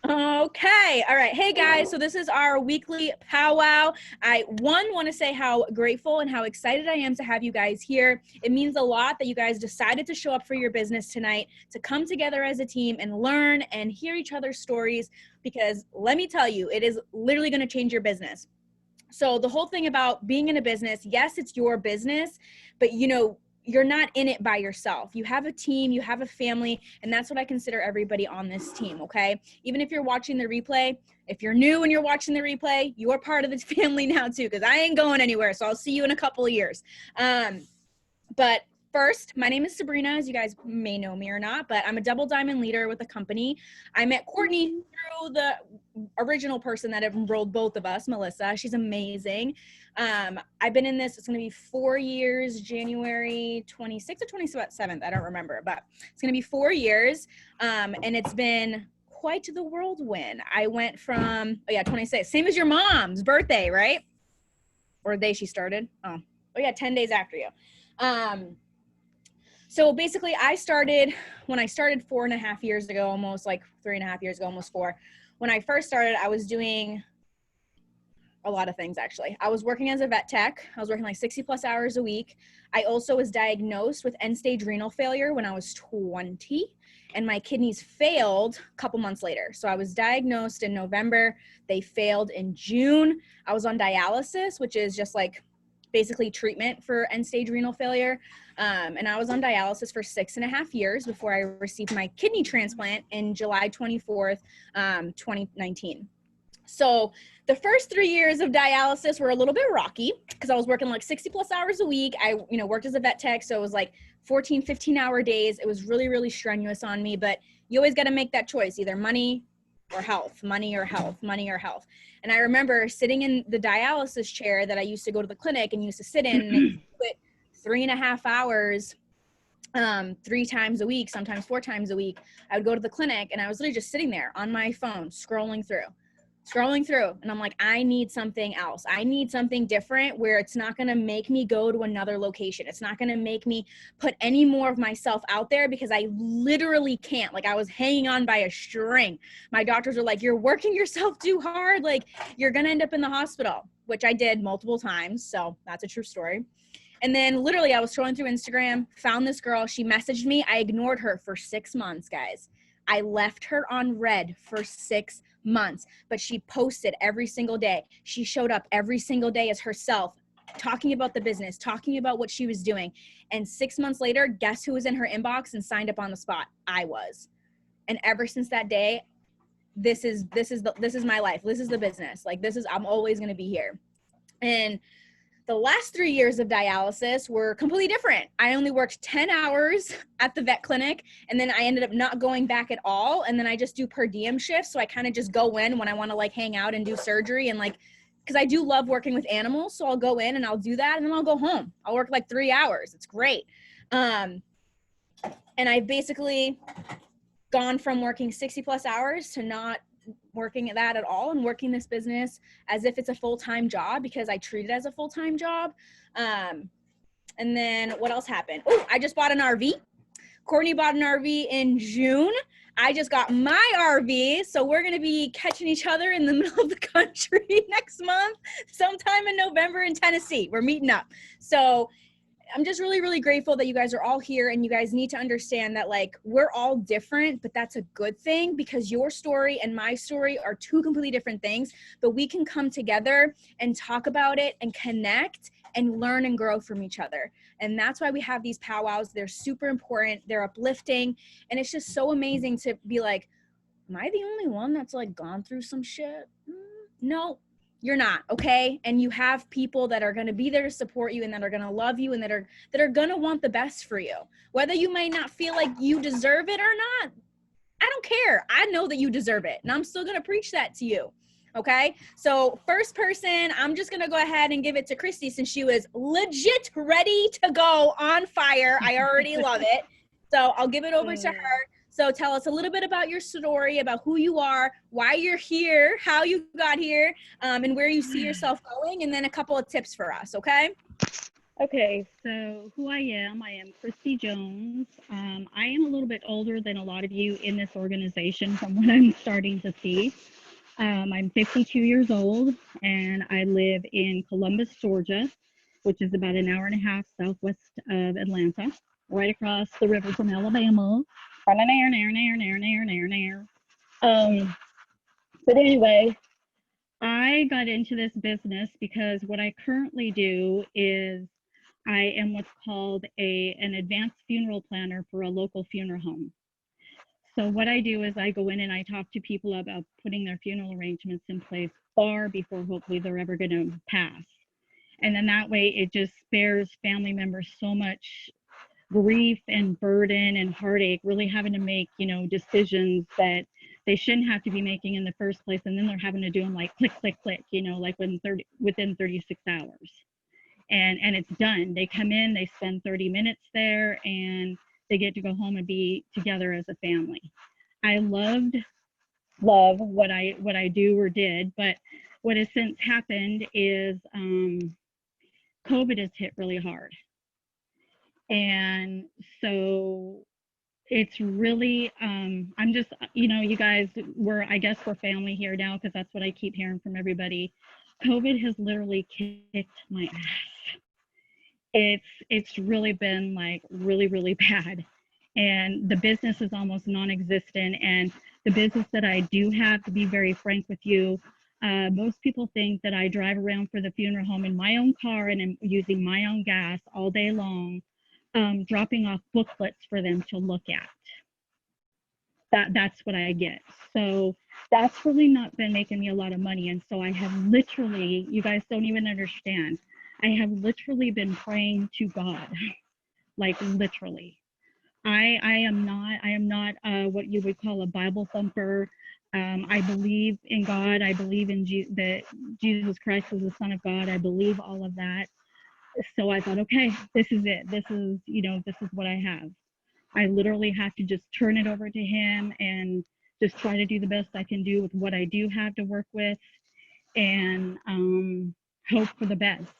Okay. All right. Hey guys. So this is our weekly powwow. I want to say how grateful and how excited I am to have you guys here. It means a lot that you guys decided to show up for your business tonight, to come together as a team and learn and hear each other's stories, because let me tell you, it is literally going to change your business. So the whole thing about being in a business, yes, it's your business, but you're not in it by yourself. You have a team, you have a family, and that's what I consider everybody on this team, okay? Even if you're watching the replay, if you're new and you're watching the replay, you're part of this family now too, because I ain't going anywhere, so I'll see you in a couple of years. But first, my name is Sabrina, as you guys may know me or not, but I'm a double diamond leader with the company. I met Courtney through the original person that enrolled both of us, Melissa. She's amazing. I've been in this, it's going to be 4 years, January 26th or 27th. I don't remember, but it's going to be 4 years. And it's been quite the whirlwind. I went from, 26, same as your mom's birthday, right? Or the day she started. Oh yeah, 10 days after you. So basically when I started 4.5 years ago, almost like 3.5 years ago, almost 4. When I first started, I was doing a lot of things, actually. I was working as a vet tech. I was working like 60 plus hours a week. I also was diagnosed with end-stage renal failure when I was 20, and my kidneys failed a couple months later. So I was diagnosed in November. They failed in June. I was on dialysis, which is just like basically treatment for end-stage renal failure. And I was on dialysis for 6.5 years before I received my kidney transplant in July 24th, 2019. So the first 3 years of dialysis were a little bit rocky because I was working like 60 plus hours a week. I, worked as a vet tech. So it was like 14, 15-hour days. It was really, really strenuous on me, but you always got to make that choice, either money or health, money or health, money or health. And I remember sitting in the dialysis chair that I used to go to the clinic and used to sit in and put 3.5 hours 3 times a week, sometimes 4 times a week. I would go to the clinic and I was literally just sitting there on my phone, scrolling through. And I'm like, I need something else. I need something different where it's not going to make me go to another location. It's not going to make me put any more of myself out there because I literally can't. Like, I was hanging on by a string. My doctors were like, you're working yourself too hard. Like, you're going to end up in the hospital, which I did multiple times. So that's a true story. And then literally I was scrolling through Instagram, found this girl. She messaged me. I ignored her for 6 months, guys. I left her on red for 6 months, but she posted every single day. She showed up every single day as herself, talking about the business, talking about what she was doing. And 6 months later, guess who was in her inbox and signed up on the spot? I was. And ever since that day, this is my life. This is the business. Like, I'm always going to be here. And the last 3 years of dialysis were completely different. I only worked 10 hours at the vet clinic, and then I ended up not going back at all. And then I just do per diem shifts. So I kind of just go in when I want to like hang out and do surgery and like, because I do love working with animals. So I'll go in and I'll do that and then I'll go home. I'll work like 3 hours. It's great. And I've basically gone from working 60 plus hours to not working at that at all and working this business as if it's a full-time job because I treat it as a full-time job. And then what else happened? Oh, I just bought an RV. Courtney bought an RV in June. I just got my RV. So we're going to be catching each other in the middle of the country next month, sometime in November in Tennessee. We're meeting up. So I'm just really, really grateful that you guys are all here, and you guys need to understand that like we're all different, but that's a good thing because your story and my story are 2 completely different things, but we can come together and talk about it and connect and learn and grow from each other. And that's why we have these powwows. They're super important. They're uplifting. And it's just so amazing to be like, am I the only one that's like gone through some shit? No. You're not, okay? And you have people that are going to be there to support you and that are going to love you and that are going to want the best for you. Whether you might not feel like you deserve it or not, I don't care. I know that you deserve it, and I'm still going to preach that to you, okay? So first person, I'm just going to go ahead and give it to Kristy since she was legit ready to go on fire. I already love it. So I'll give it over to her. So tell us a little bit about your story, about who you are, why you're here, how you got here, and where you see yourself going, and then a couple of tips for us, okay? Okay, so who I am Kristy Jones. I am a little bit older than a lot of you in this organization from what I'm starting to see. I'm 52 years old and I live in Columbus, Georgia, which is about an hour and a half southwest of Atlanta, right across the river from Alabama. But anyway, I got into this business because what I currently do is I am what's called an advanced funeral planner for a local funeral home. So what I do is I go in and I talk to people about putting their funeral arrangements in place far before hopefully they're ever going to pass. And then that way it just spares family members so much grief and burden and heartache, really having to make, decisions that they shouldn't have to be making in the first place. And then they're having to do them like click, click, click, like within 36 hours. And it's done. They come in, they spend 30 minutes there, and they get to go home and be together as a family. I love what I do or did, but what has since happened is COVID has hit really hard, and so it's really I'm just you guys I guess we're family here now because that's what I keep hearing from everybody. COVID has literally kicked my ass. It's really been like really bad, and the business is almost non-existent. And the business that I do have, to be very frank with you, most people think that I drive around for the funeral home in my own car and I'm using my own gas all day long, dropping off booklets for them to look at. That's what I get. So that's really not been making me a lot of money. And so I have literally, you guys don't even understand, I have literally been praying to God, like literally. I am not what you would call a Bible thumper. I believe in God. I believe in that Jesus Christ is the Son of God. I believe all of that. So I thought, okay, this is it. This is what I have. I literally have to just turn it over to him and just try to do the best I can do with what I do have to work with, and hope for the best.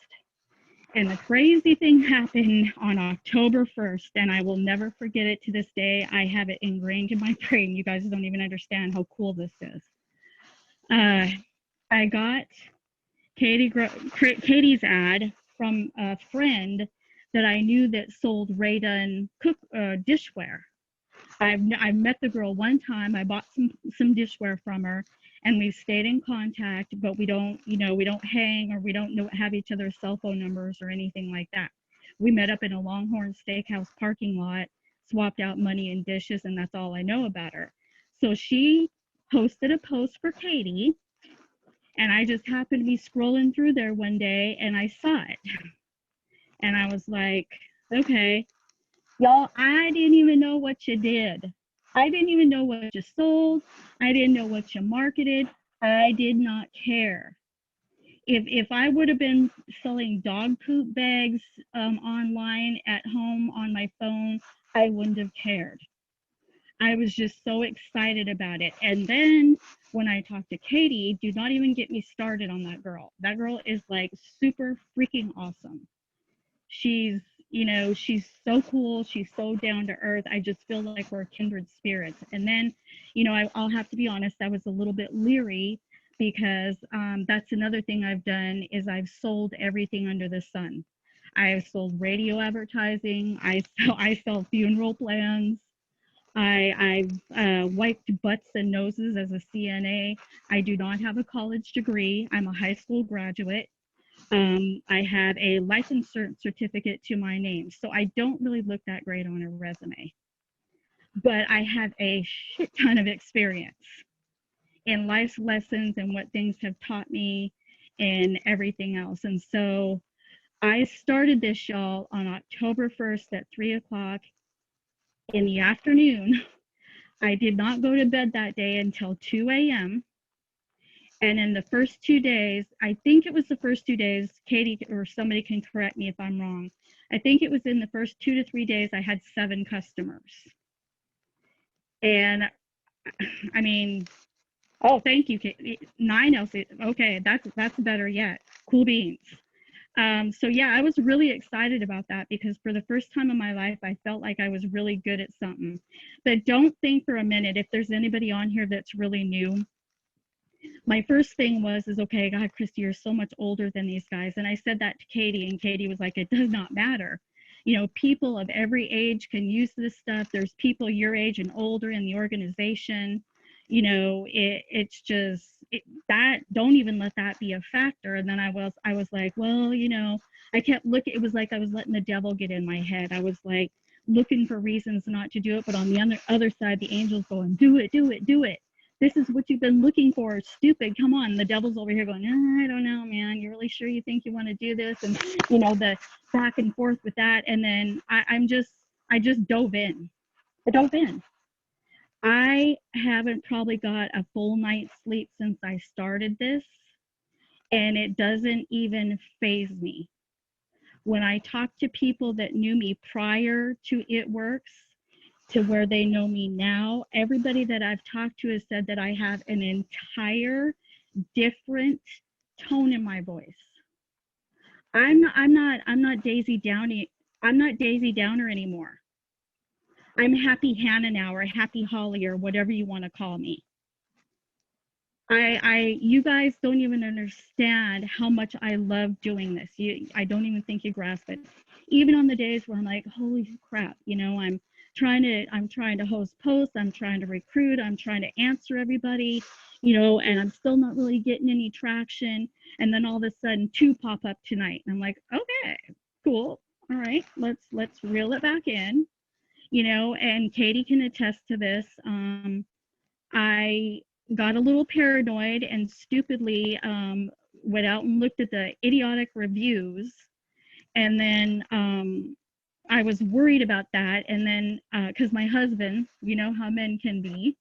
And the crazy thing happened on October 1st, and I will never forget it to this day. I have it ingrained in my brain. You guys don't even understand how cool this is. Uh, I got Katie's ad from a friend that I knew that sold Ray Dunn dishware. I've met the girl one time. I bought some dishware from her, and we've stayed in contact. But we don't hang, or we don't have each other's cell phone numbers or anything like that. We met up in a Longhorn Steakhouse parking lot, swapped out money and dishes, and that's all I know about her. So she posted a post for Katie, and I just happened to be scrolling through there one day, and I saw it, and I was like, okay, y'all, I didn't even know what you did. I didn't even know what you sold. I didn't know what you marketed. I did not care. If I would have been selling dog poop bags online at home on my phone, I wouldn't have cared. I was just so excited about it. And then when I talked to Katie, do not even get me started on that girl. That girl is like super freaking awesome. She's she's so cool, she's so down to earth. I just feel like we're kindred spirits. And then I'll have to be honest, I was a little bit leery because that's another thing I've done is I've sold everything under the sun. I've sold radio advertising. I sell funeral plans. I've wiped butts and noses as a CNA. I do not have a college degree. I'm a high school graduate. I have a license certificate to my name. So I don't really look that great on a resume. But I have a shit ton of experience in life's lessons and what things have taught me and everything else. And so I started this, y'all, on October 1st at 3 o'clock in the afternoon. I did not go to bed that day until 2 a.m. And in the first 2 days, I think it was the first 2 days, Katie or somebody can correct me if I'm wrong. I think it was in the first 2 to 3 days, I had 7 customers. And I mean, oh, thank you, Katie. 9 else. Okay, that's better yet. Cool beans. So yeah, I was really excited about that because for the first time in my life, I felt like I was really good at something. But don't think for a minute, if there's anybody on here that's really new, my first thing is okay, God, Kristy, you're so much older than these guys. And I said that to Katie, and Katie was like, it does not matter. You know, people of every age can use this stuff. There's people your age and older in the organization. You know, it's just that, don't even let that be a factor. And then I was like, well, you know, I kept looking. It was like I was letting the devil get in my head. I was like looking for reasons not to do it, but on the other side, the angels going, do it, do it, do it. This is what you've been looking for. Stupid. Come on. The devil's over here going, I don't know, man. You really sure you think you want to do this? And, you know, the back and forth with that. And then I just dove in. I dove in. I haven't probably got a full night's sleep since I started this. And it doesn't even faze me. When I talk to people that knew me prior to It Works, to where they know me now, everybody that I've talked to has said that I have an entire different tone in my voice. I'm not Daisy Downey. I'm not Daisy Downer anymore. I'm Happy Hannah now, or Happy Holly, or whatever you want to call me. You guys don't even understand how much I love doing this. I don't even think you grasp it. Even on the days where I'm like, holy crap, you know, I'm trying to host posts, I'm trying to recruit, I'm trying to answer everybody, you know, and I'm still not really getting any traction. And then all of a sudden 2 pop up tonight. And I'm like, okay, cool. All right, let's reel it back in, you know, and Katie can attest to this. I got a little paranoid and stupidly went out and looked at the idiotic reviews. And then I was worried about that. And then, because my husband, you know how men can be.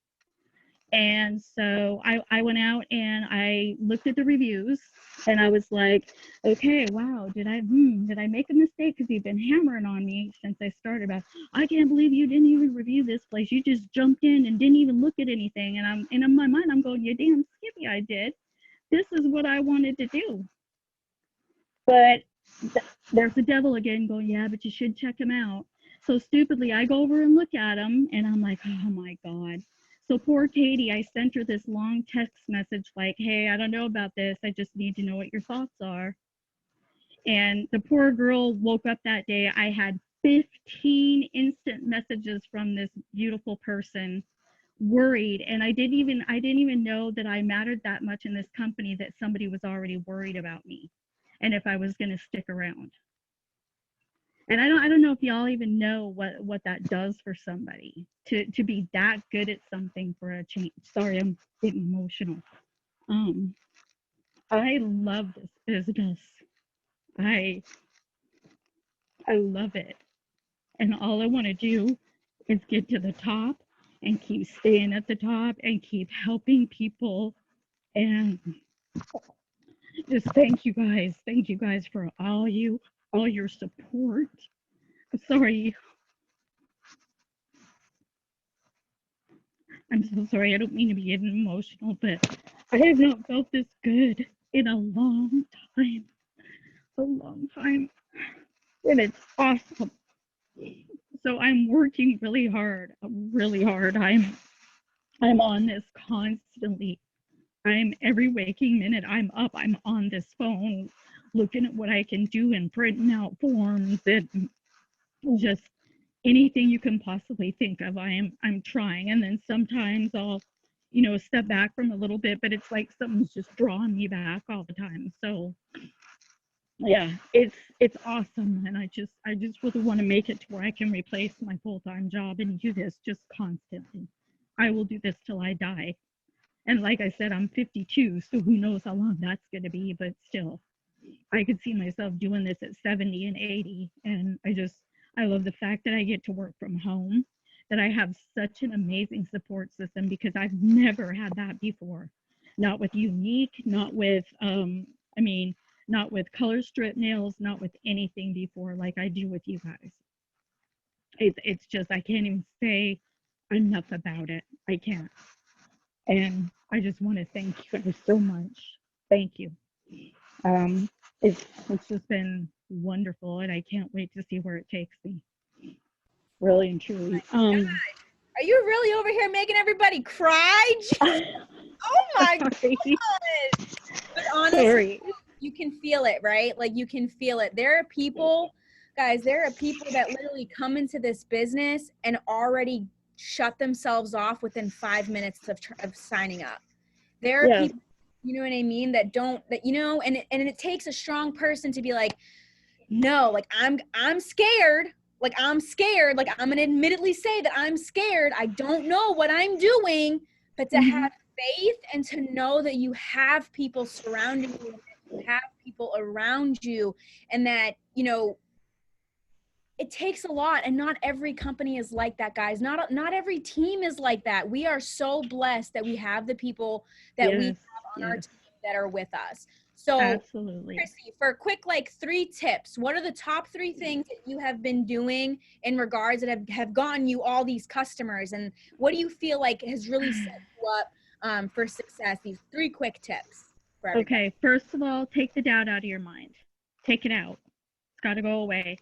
And so I went out and I looked at the reviews and I was like, okay, wow, did I make a mistake? Because you've been hammering on me since I started about, I can't believe you didn't even review this place. You just jumped in and didn't even look at anything. And in my mind, I'm going, you damn skippy, I did. This is what I wanted to do. But there's the devil again going, yeah, but you should check him out. So stupidly, I go over and look at him and I'm like, oh my God. So poor Katie, I sent her this long text message like, hey, I don't know about this. I just need to know what your thoughts are. And the poor girl woke up that day. I had 15 instant messages from this beautiful person, worried. And I didn't even know that I mattered that much in this company that somebody was already worried about me and if I was going to stick around. And I don't know if y'all even know what that does for somebody to be that good at something for a change. Sorry, I'm getting emotional. I love this business. I love it. And all I want to do is get to the top and keep staying at the top and keep helping people. And just thank you guys for all your support. Sorry, I'm so sorry. I don't mean to be getting emotional, but I have not felt this good in a long time. A long time. And it's awesome. So I'm working really hard. Really hard. I'm on this constantly. I'm every waking minute I'm up, I'm on this phone looking at what I can do and printing out forms and just anything you can possibly think of. I'm trying. And then sometimes I'll, you know, step back from a little bit, but it's like something's just drawing me back all the time. So yeah, it's awesome. And I just really want to make it to where I can replace my full-time job and do this just constantly. I will do this till I die. And like I said, I'm 52, so who knows how long that's going to be, but still, I could see myself doing this at 70 and 80. And I love the fact that I get to work from home, that I have such an amazing support system because I've never had that before. Not with Unique, not with, not with color strip nails, not with anything before like I do with you guys. It's just, I can't even say enough about it. I can't. And I just want to thank you guys so much. Thank you. It's just been wonderful, and I can't wait to see where it takes me. Really and truly. Are you really over here making everybody cry? Oh my God. But honestly, Sorry. you can feel it, right? Like you can feel it. There are people, guys, there are people that literally come into this business and already shut themselves off within 5 minutes of signing up. There are people, you know what I mean, that you know, and it takes a strong person to be like, no, like I'm scared. Like I'm scared. Like I'm gonna admittedly say that I'm scared. I don't know what I'm doing, but to have faith and to know that you have people surrounding you, you have people around you, and that, you know, it takes a lot, and not every company is like that, guys. Not every team is like that. We are so blessed that we have the people that we have on our team that are with us. So absolutely. Kristy, for a quick, like 3 tips, what are the top 3 things that you have been doing in regards that have gotten you all these customers, and what do you feel like has really set you up for success? These 3 quick tips for everybody. Okay, first of all, take the doubt out of your mind. Take it out. It's got to go away,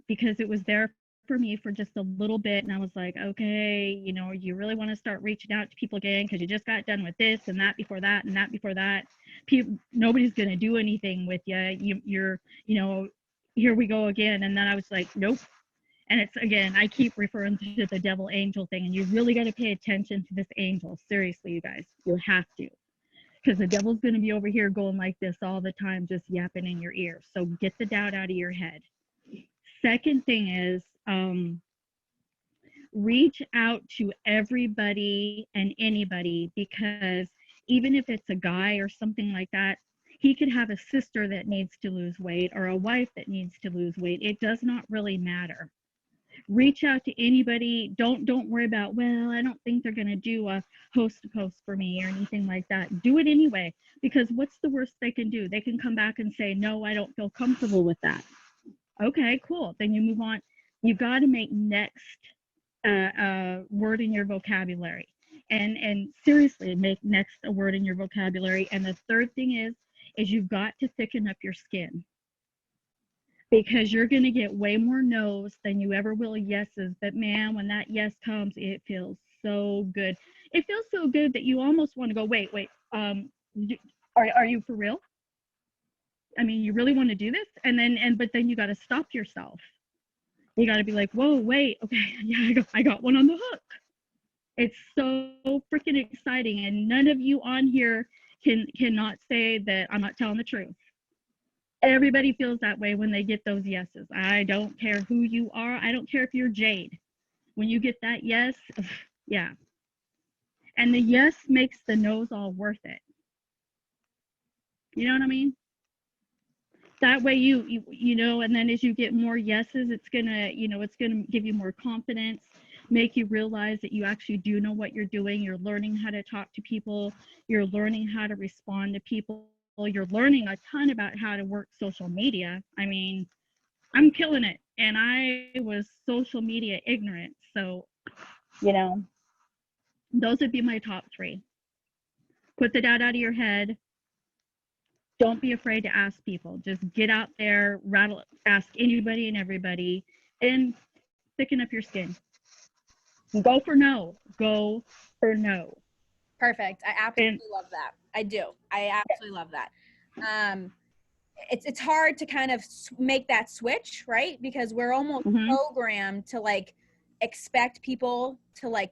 because it was there for me for just a little bit, and I was like, okay, you know, you really want to start reaching out to people again because you just got done with this and that before that and that before that. Nobody's going to do anything with you. You're, you know, here we go again. And then I was like, nope. And it's, again, I keep referring to the devil angel thing, and you really got to pay attention to this angel. Seriously, you guys, you have to, because the devil's going to be over here going like this all the time, just yapping in your ear. So get the doubt out of your head. Second thing is, reach out to everybody and anybody, because even if it's a guy or something like that, he could have a sister that needs to lose weight or a wife that needs to lose weight. It does not really matter. Reach out to anybody. Don't worry about, well, I don't think they're going to do a host to post for me or anything like that. Do it anyway, because what's the worst they can do? They can come back and say, no, I don't feel comfortable with that. Okay, cool. Then you move on. You got to make next word in your vocabulary, and seriously make next a word in your vocabulary. And the third thing is you've got to thicken up your skin, because you're going to get way more no's than you ever will yeses. But man, when that yes comes, it feels so good. It feels so good that you almost want to go, wait, are you for real? I mean, you really want to do this? But then you got to stop yourself. You got to be like, whoa, wait, okay, yeah, I got one on the hook. It's so freaking exciting, and none of you on here cannot say that I'm not telling the truth. Everybody feels that way when they get those yeses. I don't care who you are. I don't care if you're Jade. When you get that yes, yeah. And the yes makes the no's all worth it. You know what I mean? That way you know, and then as you get more yeses, it's gonna give you more confidence, make you realize that you actually do know what you're doing. You're learning how to talk to people. You're learning how to respond to people. You're learning a ton about how to work social media. I mean, I'm killing it, and I was social media ignorant. So, you know, those would be my top 3. Put the doubt out of your head. Don't be afraid to ask people. Just get out there, ask anybody and everybody, and thicken up your skin. Go for no. Go for no. Perfect. I absolutely love that. I do. I absolutely love that. It's hard to kind of make that switch, right? Because we're almost programmed to like expect people to like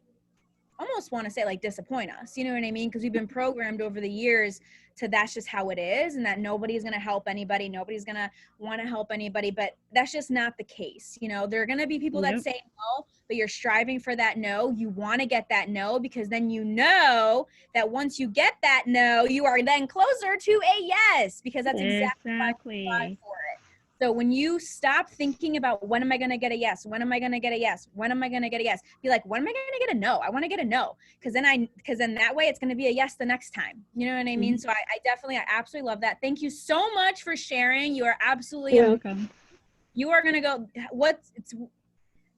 almost want to say like disappoint us. You know what I mean? Because we've been programmed over the years to that's just how it is, and that nobody's going to help anybody. Nobody's going to want to help anybody, but that's just not the case. You know, there are going to be people that say no, but you're striving for that no. You want to get that no, because then you know that once you get that no, you are then closer to a yes, because that's exactly why you strive for it. So when you stop thinking about when am I going to get a yes? When am I going to get a yes? When am I going to get a yes? Be like, when am I going to get a no? I want to get a no. Because then that way it's going to be a yes the next time. You know what I mean? So I absolutely love that. Thank you so much for sharing. You are absolutely welcome. You are going to go,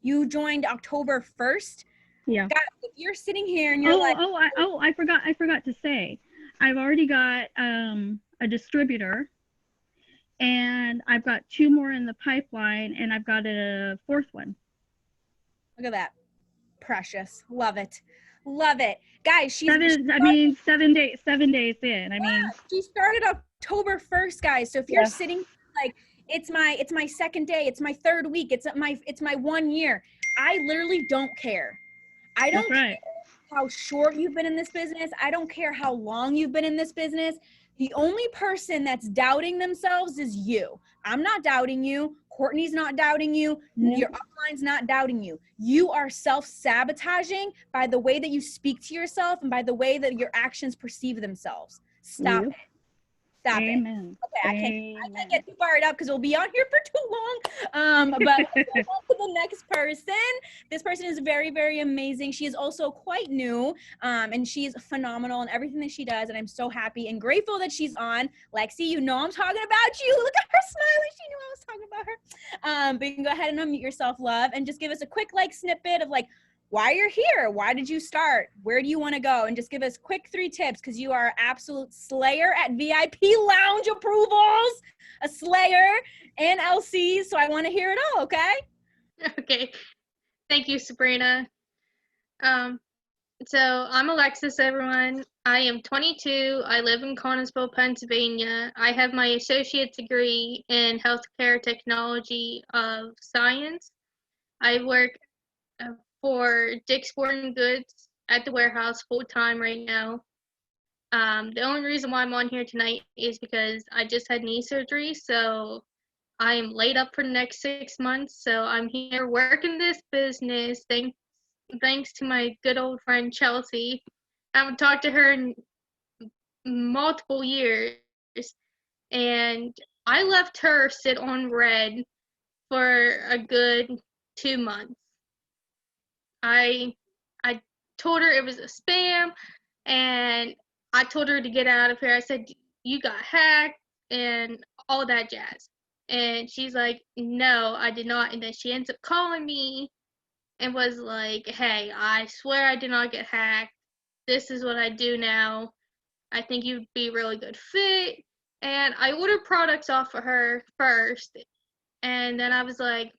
you joined October 1st. Yeah. God, if you're sitting here and you're I forgot to say, I've already got a distributor. and I've got 2 more in the pipeline, and I've got a 4th one. Look at that. Precious. Love it. Love it. Guys, 7 days in. I mean, she started October 1st, guys. So if you're sitting like, it's my second day, it's my 3rd week, it's my 1 year, I literally don't care. I don't care how short you've been in this business. I don't care how long you've been in this business. The only person that's doubting themselves is you. I'm not doubting you. Courtney's not doubting you. Your upline's not doubting you. You are self-sabotaging by the way that you speak to yourself and by the way that your actions perceive themselves. Stop it. Stop Amen. it. Okay, I can't get too fired up because we'll be on here for too long. But let's move on to the next person. This person is very, very amazing. She is also quite new, and she's phenomenal in everything that she does. And I'm so happy and grateful that she's on. Lexi, you know I'm talking about you. Look at her smiling. She knew I was talking about her. But you can go ahead and unmute yourself, love, and just give us a quick snippet of why you're here, why did you start, where do you want to go, and just give us quick 3 tips because you are absolute slayer at VIP lounge approvals, a slayer and LC, so I want to hear it all. Okay, thank you, Sabrina. So I'm Alexis, everyone. I am 22. I live in Connellsville, Pennsylvania. I have my associate's degree in healthcare technology of science. I work for Dick's Sporting Goods at the warehouse full-time right now. The only reason why I'm on here tonight is because I just had knee surgery, so I'm laid up for the next 6 months. So I'm here working this business thanks to my good old friend Chelsea. I haven't talked to her in multiple years, and I left her sit on red for a good 2 months. I told her it was a spam, and I told her to get out of here. I said, you got hacked and all that jazz. And she's like, no, I did not. And then she ends up calling me and was like, hey, I swear I did not get hacked. This is what I do now. I think you'd be a really good fit. And I ordered products off of her first. And then I was like,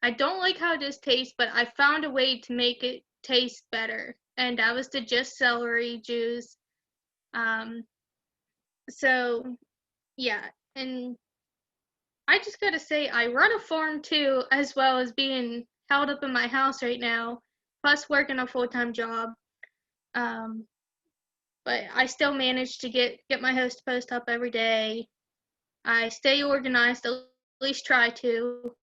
I don't like how this tastes, but I found a way to make it taste better. And that was to just celery juice. So, yeah. And I just gotta say, I run a farm too, as well as being held up in my house right now, plus working a full-time job. But I still manage to get my host post up every day. I stay organized, at least try to.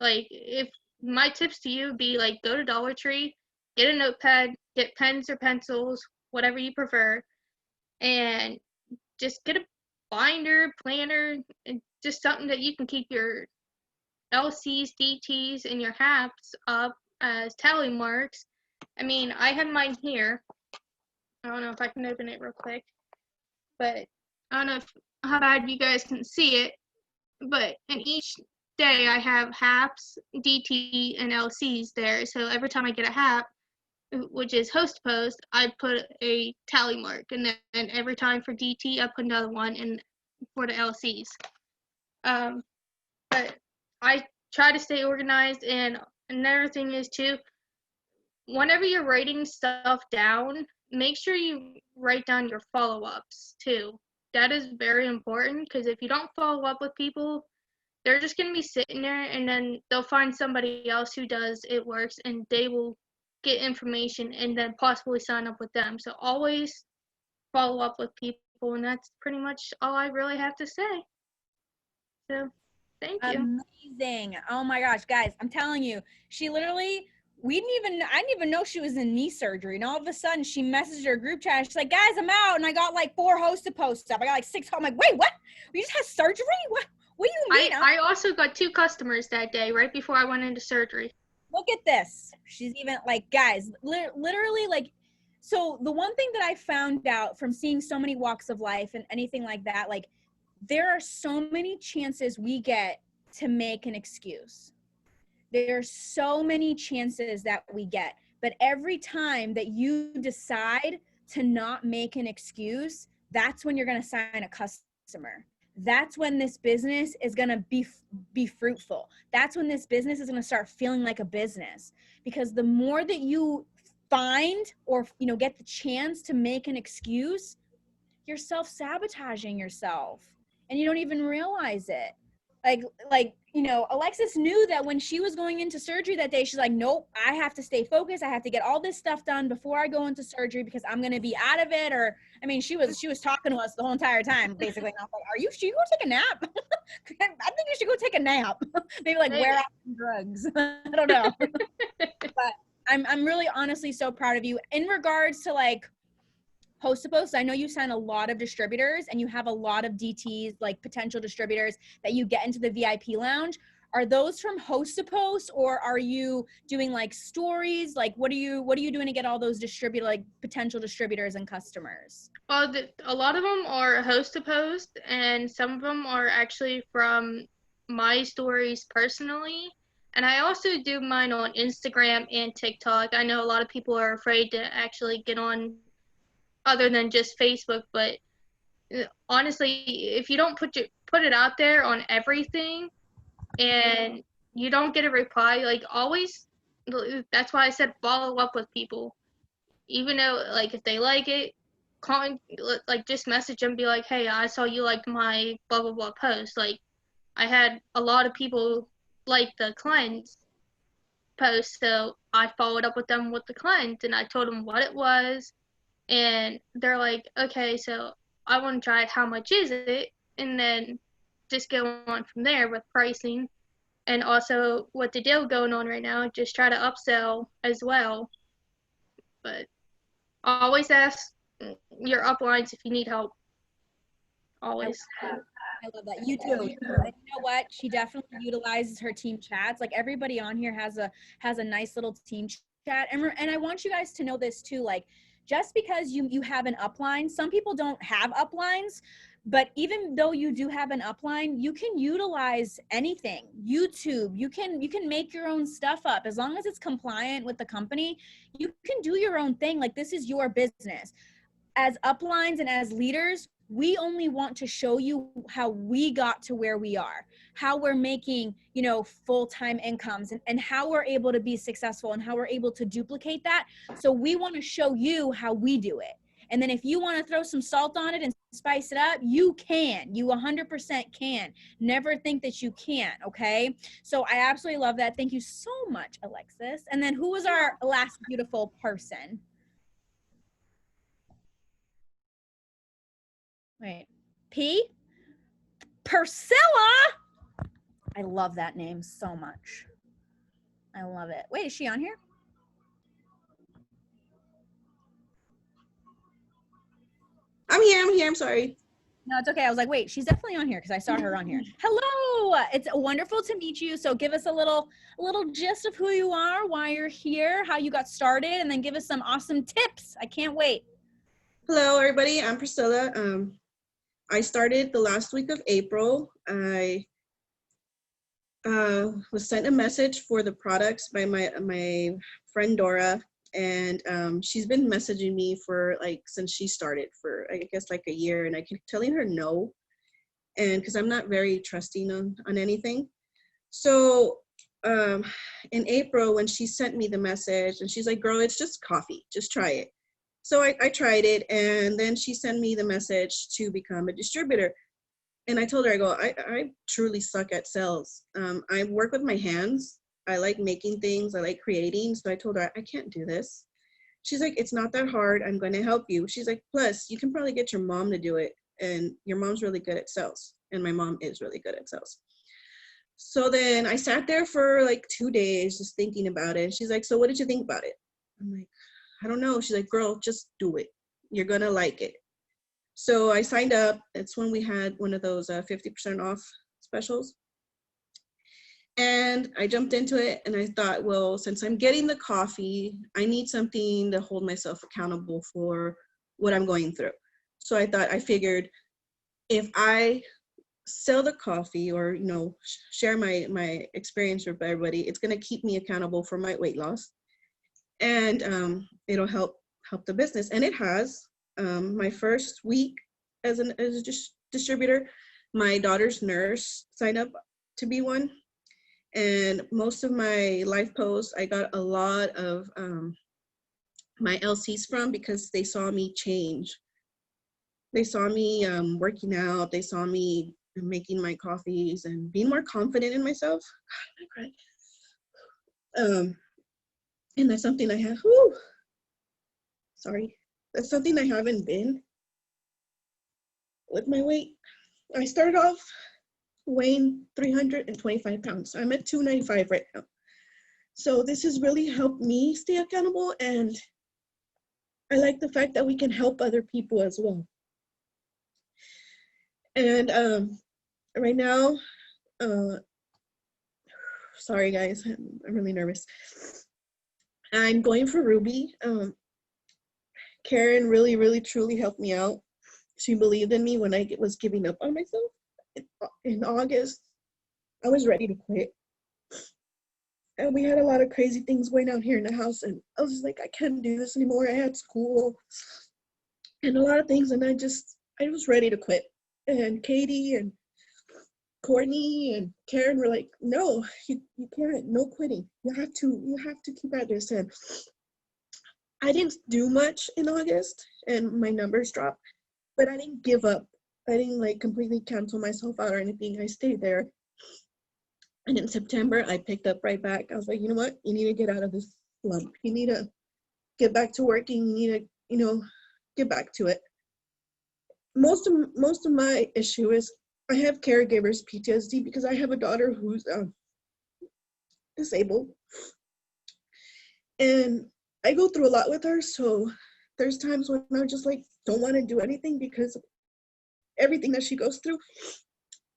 If my tips to you would be go to Dollar Tree, get a notepad, get pens or pencils, whatever you prefer, and just get a binder, planner, and just something that you can keep your LCs, DTs, and your HAPs up as tally marks. I mean, I have mine here. I don't know if I can open it real quick, but I don't know how bad you guys can see it, but in each day I have HAPs, DT, and LCs there. So every time I get a HAP, which is host post, I put a tally mark, and then every time for DT, I put another one, and for the LCs. But I try to stay organized, and another thing is too, whenever you're writing stuff down, make sure you write down your follow-ups too. That is very important, because if you don't follow up with people, they're just going to be sitting there, and then they'll find somebody else who does it works, and they will get information and then possibly sign up with them. So always follow up with people, and that's pretty much all I really have to say. So thank you. Amazing. Oh my gosh, guys, I'm telling you, she literally, I didn't even know she was in knee surgery. And all of a sudden she messaged her group chat. She's like, guys, I'm out. And I got 4 hosted posts up. I got 6. I'm like, wait, what? We just had surgery? What do you mean? I also got 2 customers that day right before I went into surgery. Look at this. She's even guys, literally so the one thing that I found out from seeing so many walks of life and anything like that, there are so many chances we get to make an excuse. There's so many chances that we get, but every time that you decide to not make an excuse, that's when you're going to sign a customer. that's when this business is going to be fruitful. That's when this business is going to start feeling like a business, because the more that you find or, you know, get the chance to make an excuse, you're self-sabotaging yourself and you don't even realize it. Like, you know, Alexis knew that when she was going into surgery that day, she's like, nope, I have to stay focused. I have to get all this stuff done before I go into surgery because I'm going to be out of it. Or, I mean, she was talking to us the whole entire time, basically. And I was like, should you go take a nap? I think you should go take a nap. Maybe like wear out some drugs. I don't know. But I'm really honestly so proud of you in regards to like Host to Post. I know you sign a lot of distributors and you have a lot of DTs, like potential distributors that you get into the VIP lounge. Are those from Host to Post, or are you doing like stories? Like what are you doing to get all those potential distributors and customers? Well, a lot of them are Host to Post, and some of them are actually from my stories personally. And I also do mine on Instagram and TikTok. I know a lot of people are afraid to actually get on other than just Facebook, but honestly, if you don't put it out there on everything and you don't get a reply, like always, that's why I said follow up with people. Even though, like, if they like it, call, like, just message them, be like, hey, I saw you liked my blah blah blah post. Like, I had a lot of people like the client's post, so I followed up with them with the client and I told them what it was. And they're like, okay, so I want to try it. How much is it? And then just go on from there with pricing. And also with the deal going on right now, just try to upsell as well. But always ask your uplines if you need help. Always. I love that. You do. And you know what? She definitely utilizes her team chats. Like everybody on here has a nice little team chat. And I want you guys to know this too. Like, just because you have an upline, some people don't have uplines, but even though you do have an upline, you can utilize anything. YouTube, you can make your own stuff up as long as it's compliant with the company. You can do your own thing. Like, this is your business. As uplines and as leaders, we only want to show you how we got to where we are, how we're making, you know, full-time incomes, and how we're able to be successful and how we're able to duplicate that. So we want to show you how we do it. And then if you want to throw some salt on it and spice it up, you can. You 100% can. Never think that you can't, okay? So I absolutely love that. Thank you so much, Alexis. And then who was our last beautiful person? Wait, Priscilla. I love that name so much. I love it. Wait, is she on here? I'm here. I'm sorry. No, it's okay. I was like, wait, she's definitely on here because I saw her on here. Hello. It's wonderful to meet you. So give us a little gist of who you are, why you're here, how you got started, and then give us some awesome tips. I can't wait. Hello, everybody. I'm Priscilla. I started the last week of April. I was sent a message for the products by my friend Dora, and she's been messaging me for since she started, for I guess like a year, and I kept telling her no, and because I'm not very trusting on anything. So in April, when she sent me the message, and she's like, girl, it's just coffee, just try it. So I tried it, and then she sent me the message to become a distributor. And I told her, I truly suck at sales. I work with my hands. I like making things. I like creating. So I told her, I can't do this. She's like, it's not that hard. I'm going to help you. She's like, plus, you can probably get your mom to do it. And your mom's really good at sales. And my mom is really good at sales. So then I sat there for like 2 days just thinking about it. She's like, so what did you think about it? I'm like, I don't know. She's like, girl, just do it. You're going to like it. So I signed up. It's when we had one of those 50% off specials. And I jumped into it, and I thought, well, since I'm getting the coffee, I need something to hold myself accountable for what I'm going through. So I figured if I sell the coffee or, share my experience with everybody, it's going to keep me accountable for my weight loss. And it'll help the business. And it has. My first week as a distributor, my daughter's nurse signed up to be one. And most of my life posts, I got a lot of my LCs from because they saw me change. They saw me working out. They saw me making my coffees and being more confident in myself. God, I cried. And that's something I have. Whew, sorry, that's something I haven't been with my weight. I started off weighing 325 pounds. I'm at 295 right now. So this has really helped me stay accountable, and I like the fact that we can help other people as well. And right now, sorry guys, I'm really nervous. I'm going for Ruby. Karen really truly helped me out. She believed in me when I was giving up on myself. In August, I was ready to quit. And we had a lot of crazy things going on here in the house, and I was just like, I can't do this anymore. I had school and a lot of things, and I was ready to quit. And Katie and Courtney and Karen were like, no, you can't, no quitting. You have to keep at this. And I didn't do much in August, and my numbers dropped, but I didn't give up. I didn't like completely cancel myself out or anything. I stayed there. And in September, I picked up right back. I was like, you know what? You need to get out of this slump. You need to get back to working. You need to, get back to it. Most of my issue is I have caregivers PTSD because I have a daughter who's disabled. And I go through a lot with her. So there's times when I just like don't want to do anything because of everything that she goes through.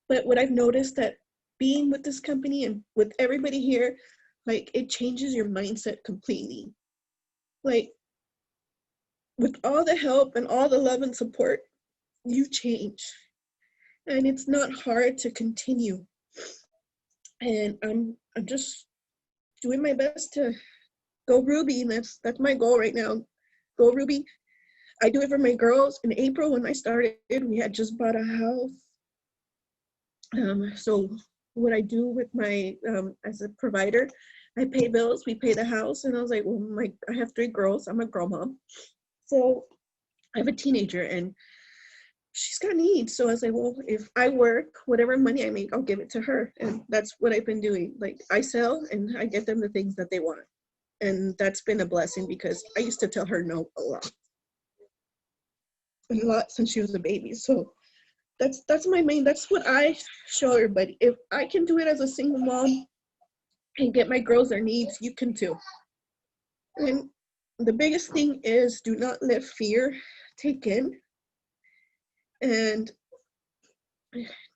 But what I've noticed that being with this company and with everybody here, like it changes your mindset completely. Like with all the help and all the love and support, you change. And it's not hard to continue. And I'm just doing my best to go Ruby. And that's my goal right now. Go Ruby. I do it for my girls. In April when I started, we had just bought a house. So what I do with my, as a provider, I pay bills, we pay the house. And I was like, well, I have 3 girls. I'm a girl mom. So I have a teenager and she's got needs. So I was like, well, if I work, whatever money I make, I'll give it to her. And that's what I've been doing. Like I sell and I get them the things that they want. And that's been a blessing because I used to tell her no a lot since she was a baby. So that's what I show everybody. If I can do it as a single mom and get my girls their needs, you can too. And the biggest thing is do not let fear take in, and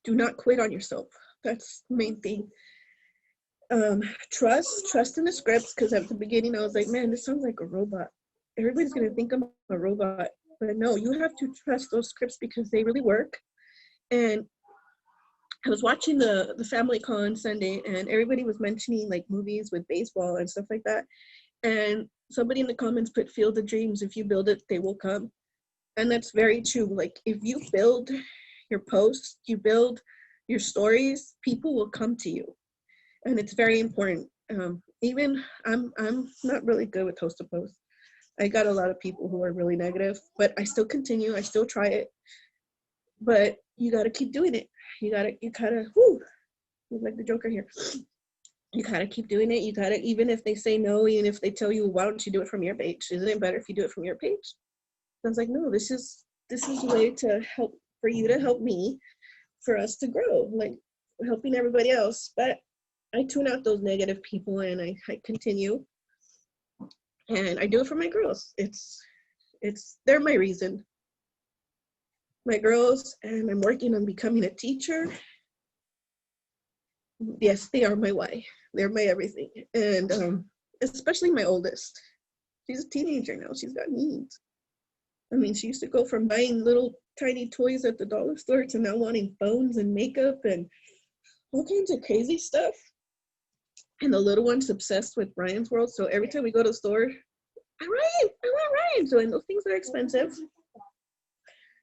do not quit on yourself. That's the main thing. Trust in the scripts, because at the beginning I was like, man, this sounds like a robot. Everybody's gonna think I'm a robot. But no, you have to trust those scripts because they really work. And I was watching the family call on Sunday, and everybody was mentioning like movies with baseball and stuff like that. And somebody in the comments put Field of Dreams. If you build it, they will come. And that's very true. Like if you build your posts, you build your stories, people will come to you. And it's very important. Even I'm not really good with post to post. I got a lot of people who are really negative, but I still continue. I still try it. But you got to keep doing it. You gotta, like the Joker here. You gotta keep doing it. You gotta, even if they say no, even if they tell you, why don't you do it from your page? Isn't it better if you do it from your page? I was like, no, this is a way to help, for you to help me, for us to grow, like helping everybody else. But I tune out those negative people and I continue. And I do it for my girls. They're my reason. My girls, and I'm working on becoming a teacher. Yes, they are my why. They're my everything. And especially my oldest. She's a teenager now. She's got needs. I mean, she used to go from buying little tiny toys at the dollar store to now wanting phones and makeup and all kinds of crazy stuff. And the little one's obsessed with Ryan's World. So every time we go to the store, I want Ryan. So, and those things are expensive.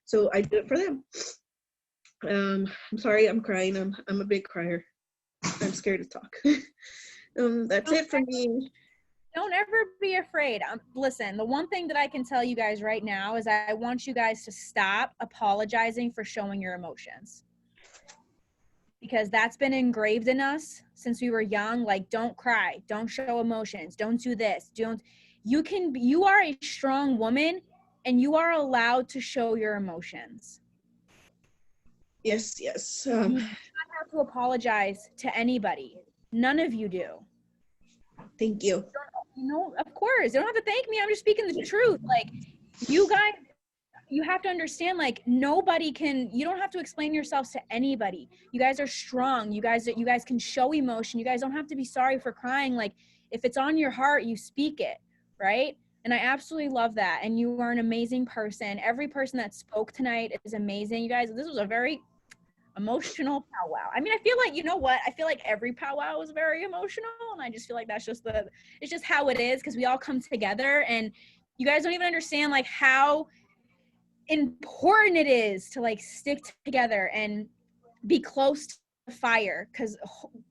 So I do it for them. I'm sorry, I'm crying. I'm a big crier. I'm scared to talk. That's it for me. Don't ever be afraid. Listen, the one thing that I can tell you guys right now is I want you guys to stop apologizing for showing your emotions. Because that's been engraved in us since we were young. Like, don't cry, don't show emotions, don't do this, you are a strong woman and you are allowed to show your emotions. Yes, yes. You do not have to apologize to anybody. None of you do. Thank you. Of course, you don't have to thank me. I'm just speaking the truth. Like, you guys, you have to understand, like, you don't have to explain yourselves to anybody. You guys are strong. You guys can show emotion. You guys don't have to be sorry for crying. Like, if it's on your heart, you speak it, right? And I absolutely love that. And you are an amazing person. Every person that spoke tonight is amazing. You guys, this was a very emotional powwow. I mean, I feel like, you know what? I feel like every powwow is very emotional. And I just feel like it's just how it is, because we all come together, and you guys don't even understand like how important it is to like stick together and be close to the fire, because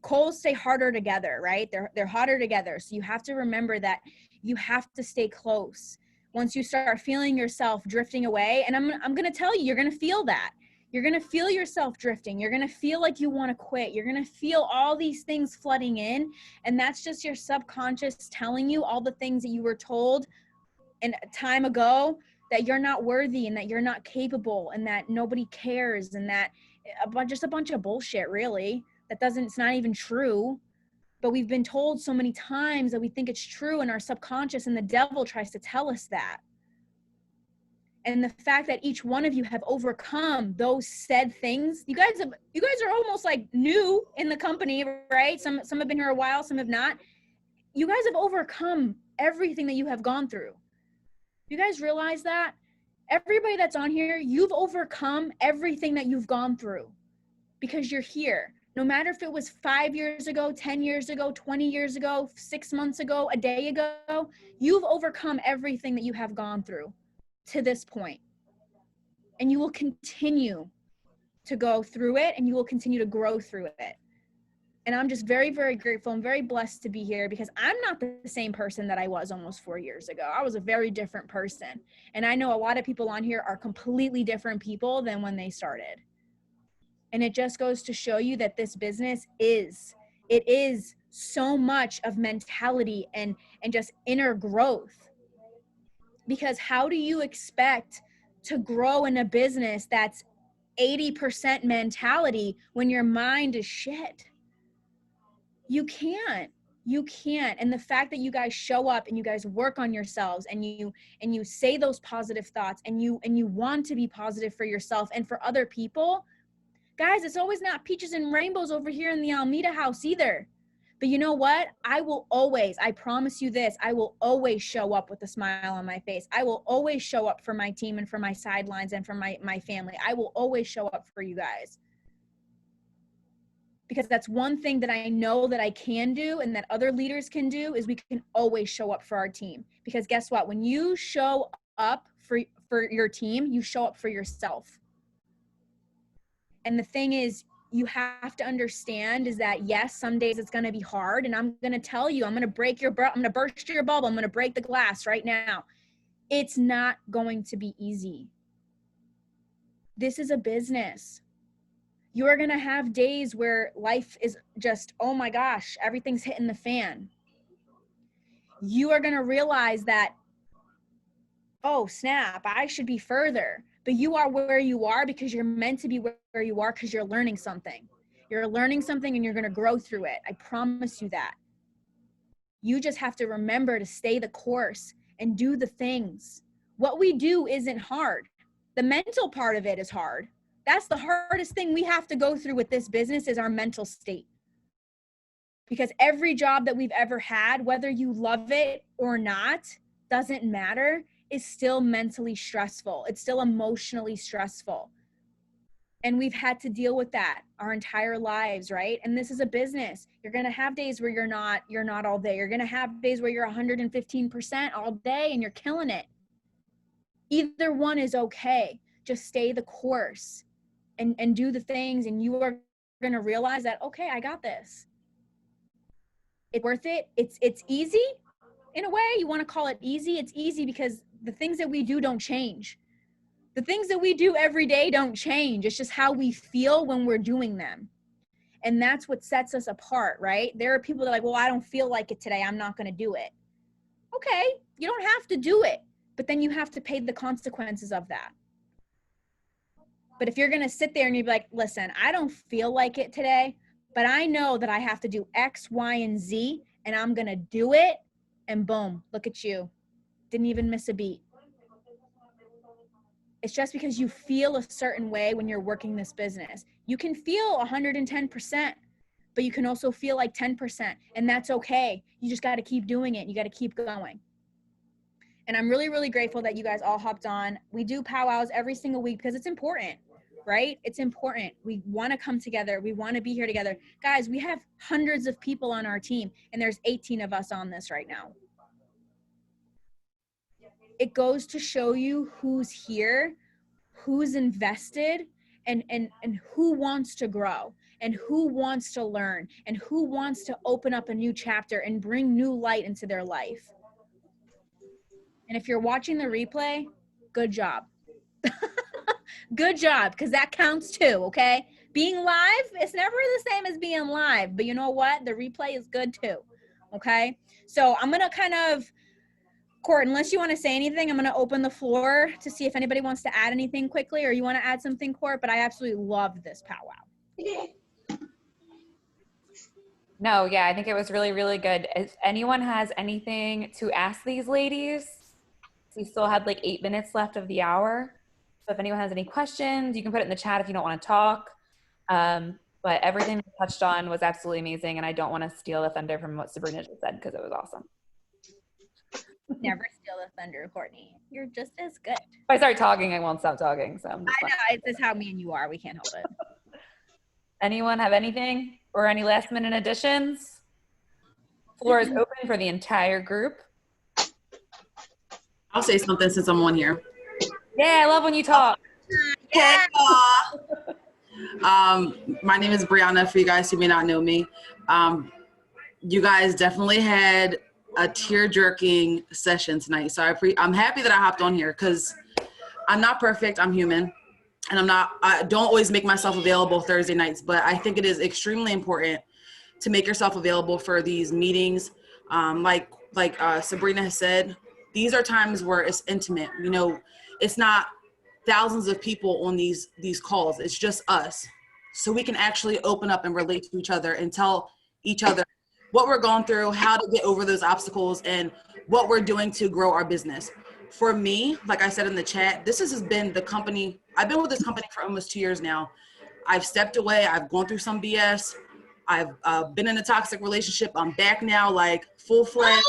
coals stay harder together, right? They're hotter together. So you have to remember that you have to stay close. Once you start feeling yourself drifting away, and I'm going to tell you, you're going to feel that. You're going to feel yourself drifting. You're going to feel like you want to quit. You're going to feel all these things flooding in. And that's just your subconscious telling you all the things that you were told in time ago, that you're not worthy and that you're not capable and that nobody cares, and that just a bunch of bullshit, really. It's not even true. But we've been told so many times that we think it's true in our subconscious, and the devil tries to tell us that. And the fact that each one of you have overcome those said things, you guys are almost like new in the company, right? Some have been here a while, some have not. You guys have overcome everything that you have gone through. You guys realize that? Everybody that's on here, you've overcome everything that you've gone through because you're here. No matter if it was 5 years ago, 10 years ago, 20 years ago, 6 months ago, a day ago, you've overcome everything that you have gone through to this point. And you will continue to go through it, and you will continue to grow through it. And I'm just very, very grateful. I'm very blessed to be here, because I'm not the same person that I was almost 4 years ago. I was a very different person. And I know a lot of people on here are completely different people than when they started. And it just goes to show you that this business is so much of mentality and just inner growth. Because how do you expect to grow in a business that's 80% mentality when your mind is shit? You can't. And the fact that you guys show up and you guys work on yourselves, and you say those positive thoughts, and you want to be positive for yourself and for other people, guys, it's always not peaches and rainbows over here in the Almeida house either. But you know what? I promise you this, I will always show up with a smile on my face. I will always show up for my team and for my sidelines and for my family. I will always show up for you guys. Because that's one thing that I know that I can do and that other leaders can do, is we can always show up for our team. Because guess what? When you show up for your team, you show up for yourself. And the thing is, you have to understand is that, yes, some days it's going to be hard. And I'm going to tell you, I'm going to burst your bubble. I'm going to break the glass right now. It's not going to be easy. This is a business. You are going to have days where life is just, oh my gosh, everything's hitting the fan. You are going to realize that, oh snap, I should be further. But you are where you are because you're meant to be where you are, because you're learning something. You're learning something and you're going to grow through it. I promise you that. You just have to remember to stay the course and do the things. What we do isn't hard. The mental part of it is hard. That's the hardest thing we have to go through with this business, is our mental state. Because every job that we've ever had, whether you love it or not, doesn't matter, is still mentally stressful. It's still emotionally stressful. And we've had to deal with that our entire lives, right? And this is a business. You're going to have days where you're not all there. You're going to have days where you're 115% all day and you're killing it. Either one is okay. Just stay the course. and do the things, and you are going to realize that, okay, I got this. It's worth it. It's easy in a way. You want to call it easy. It's easy because the things that we do don't change. The things that we do every day don't change. It's just how we feel when we're doing them. And that's what sets us apart, right? There are people that are like, well, I don't feel like it today. I'm not going to do it. Okay, you don't have to do it, but then you have to pay the consequences of that. But if you're going to sit there and you're like, listen, I don't feel like it today, but I know that I have to do X, Y, and Z, and I'm going to do it. And boom, look at you. Didn't even miss a beat. It's just because you feel a certain way when you're working this business. You can feel 110%, but you can also feel like 10%, and that's okay. You just got to keep doing it. You got to keep going. And I'm really, really grateful that you guys all hopped on. We do powwows every single week because it's important, right? It's important. We want to come together. We want to be here together. Guys, we have hundreds of people on our team, and there's 18 of us on this right now. It goes to show you who's here, who's invested, and who wants to grow, and who wants to learn, and who wants to open up a new chapter and bring new light into their life. And if you're watching the replay, good job. Good job, because that counts too, okay? Being live, it's never the same as being live, but you know what? The replay is good too, okay? So I'm going to kind of, Court, unless you want to say anything, I'm going to open the floor to see if anybody wants to add anything quickly, or you want to add something, Court, but I absolutely love this powwow. No, yeah, I think it was really, really good. If anyone has anything to ask these ladies, we still had like 8 minutes left of the hour. So if anyone has any questions, you can put it in the chat if you don't want to talk. But everything we touched on was absolutely amazing, and I don't want to steal the thunder from what Sabrina just said because it was awesome. Never steal the thunder, Courtney. You're just as good. If I start talking, I won't stop talking. So I know, it's just how me and you are. We can't help it. Anyone have anything or any last minute additions? Floor is open for the entire group. I'll say something since I'm on here. Yeah, I love when you talk. Yeah. My name is Brianna, for you guys who may not know me. You guys definitely had a tear-jerking session tonight. So I'm happy that I hopped on here because I'm not perfect, I'm human. And I don't always make myself available Thursday nights, but I think it is extremely important to make yourself available for these meetings. Like Sabrina has said, these are times where it's intimate. You know, it's not thousands of people on these calls. It's just us. So we can actually open up and relate to each other and tell each other what we're going through, how to get over those obstacles, and what we're doing to grow our business. For me, like I said in the chat, this has been the company. I've been with this company for almost 2 years now. I've stepped away. I've gone through some BS. I've been in a toxic relationship. I'm back now, like full-fledged,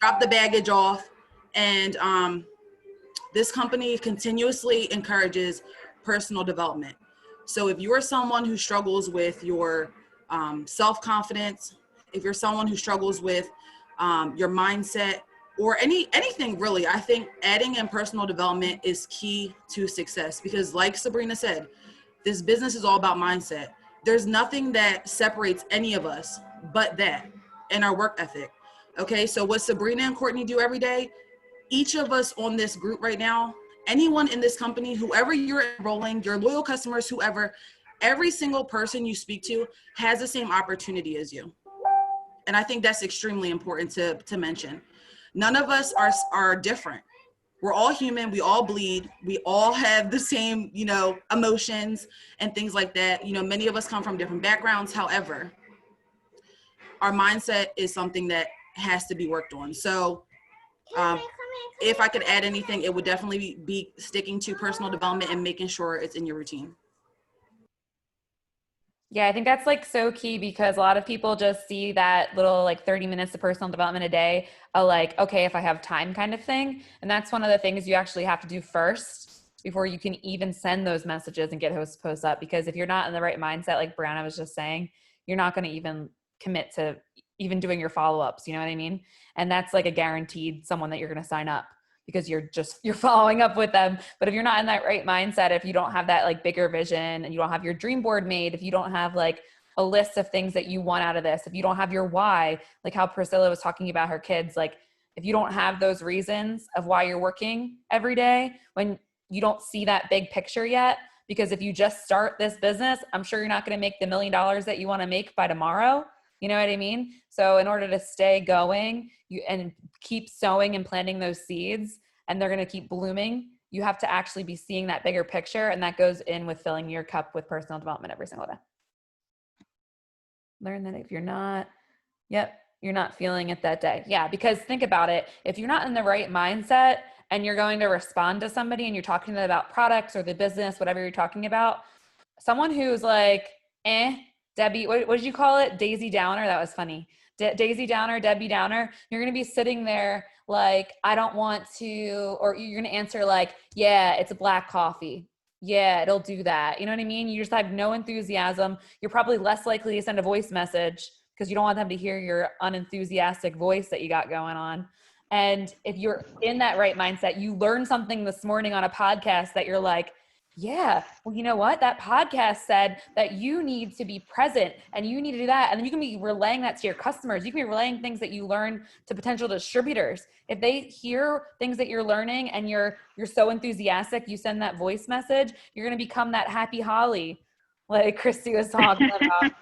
drop the baggage off. And this company continuously encourages personal development. So if you're someone who struggles with your self-confidence, if you're someone who struggles with your mindset, or anything really, I think adding in personal development is key to success, because like Sabrina said, this business is all about mindset. There's nothing that separates any of us but that and our work ethic. Okay, so what Sabrina and Courtney do every day, each of us on this group right now, anyone in this company, whoever you're enrolling, your loyal customers, whoever, every single person you speak to has the same opportunity as you. And I think that's extremely important to mention. None of us are different. We're all human. We all bleed. We all have the same, emotions and things like that. Many of us come from different backgrounds. However, our mindset is something that has to be worked on. So if I could add anything, it would definitely be sticking to personal development and making sure it's in your routine. Yeah, I think that's like so key, because a lot of people just see that little like 30 minutes of personal development a day, okay, if I have time kind of thing. And that's one of the things you actually have to do first before you can even send those messages and get those posts up. Because if you're not in the right mindset, like Brianna was just saying, you're not going to even commit to even doing your follow-ups, you know what I mean? And that's like a guaranteed someone that you're going to sign up, because you're following up with them. But if you're not in that right mindset, if you don't have that like bigger vision and you don't have your dream board made, if you don't have like a list of things that you want out of this, if you don't have your why, like how Priscilla was talking about her kids, like if you don't have those reasons of why you're working every day, when you don't see that big picture yet, because if you just start this business, I'm sure you're not going to make the $1 million that you want to make by tomorrow. You know what I mean? So in order to stay going and keep sowing and planting those seeds, and they're going to keep blooming, you have to actually be seeing that bigger picture. And that goes in with filling your cup with personal development every single day. Learn that if you're not, you're not feeling it that day. Yeah, because think about it. If you're not in the right mindset and you're going to respond to somebody and you're talking to them about products or the business, whatever you're talking about, someone who's like, Debbie, what did you call it? Daisy Downer. That was funny. Daisy Downer, Debbie Downer. You're going to be sitting there like, I don't want to, or you're going to answer like, yeah, it's a black coffee. Yeah, it'll do that. You know what I mean? You just have no enthusiasm. You're probably less likely to send a voice message because you don't want them to hear your unenthusiastic voice that you got going on. And if you're in that right mindset, you learn something this morning on a podcast that you're like, yeah, well, you know what? That podcast said that you need to be present and you need to do that. And then you can be relaying that to your customers. You can be relaying things that you learn to potential distributors. If they hear things that you're learning and you're so enthusiastic, you send that voice message, you're going to become that happy Holly, like Kristy was talking about.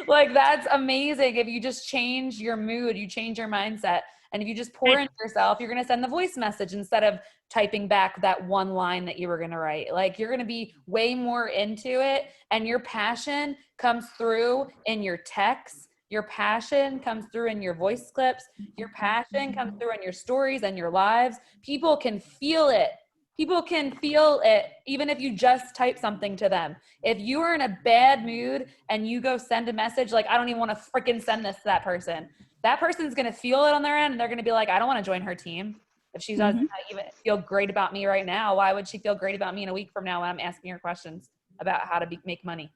Like, that's amazing. If you just change your mood, you change your mindset. And if you just pour into yourself, you're going to send the voice message instead of typing back that one line that you were going to write. Like, you're going to be way more into it, and your passion comes through in your texts. Your passion comes through in your voice clips. Your passion comes through in your stories and your lives. People can feel it. People can feel it even if you just type something to them. If you are in a bad mood and you go send a message like, I don't even want to freaking send this to that person's going to feel it on their end, and they're going to be like, I don't want to join her team. If she doesn't even feel great about me right now, why would she feel great about me in a week from now when I'm asking her questions about how to make money?